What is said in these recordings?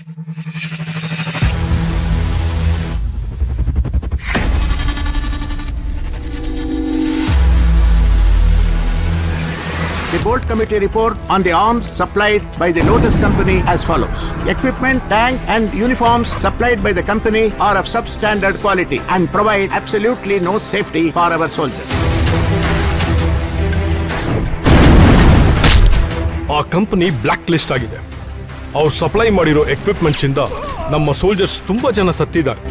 The Bolt Committee report on the arms supplied by the Lotus Company as follows. Equipment, tank and uniforms supplied by the company are of substandard quality and provide absolutely no safety for our soldiers. ಆ company block list ಆಗಿದೆ. ಅವ್ರು supply ಮಾಡಿರೋ equipments ಇಂದ ನಮ್ಮ soldiers ತುಂಬಾ ಜನ ಸತ್ತಿದ್ದಾರೆ.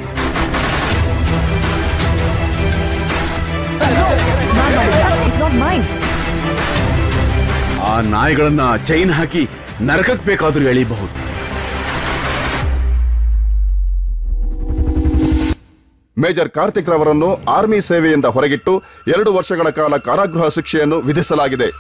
ಆ ನಾಯಿಗಳನ್ನ chain ಹಾಕಿ ನರಕಕ್ಕೆ ಬೇಕಾದ್ರೂ ಎಳಿಬಹುದು. ಮೇಜರ್ ಕಾರ್ತಿಕ್ ರವರನ್ನು ಆರ್ಮಿ ಸೇವೆಯಿಂದ ಹೊರಗಿಟ್ಟು 2 ವರ್ಷಗಳ ಕಾಲ ಕಾರಾಗೃಹ ಶಿಕ್ಷೆಯನ್ನು ವಿಧಿಸಲಾಗಿದೆ.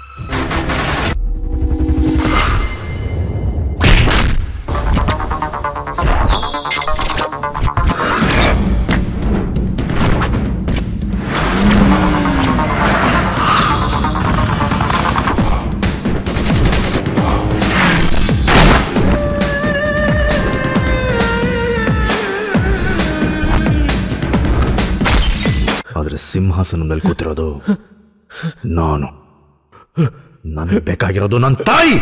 ಆದ್ರೆ ಸಿಂಹಾಸನದಲ್ಲಿ ಕೂತಿರೋದು ನಾನು. ನನಗೆ ಬೇಕಾಗಿರೋದು ನನ್ನ ತಾಯಿ.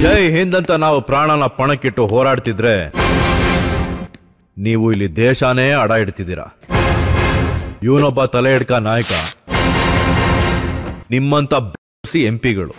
ಜೈ ಹಿಂದ್ ಅಂತ ನಾವು ಪ್ರಾಣನ ಪಣಕ್ಕಿಟ್ಟು ಹೋರಾಡ್ತಿದ್ರೆ ನೀವು ಇಲ್ಲಿ ದೇಶನೇ ಅಡ ಇಡ್ತಿದ್ದೀರಾ. ಇವನೊಬ್ಬ ತಲೆ ಹಿಡ್ಕ ನಾಯಕ, ನಿಮ್ಮಂತ ಎಂಪಿಗಳು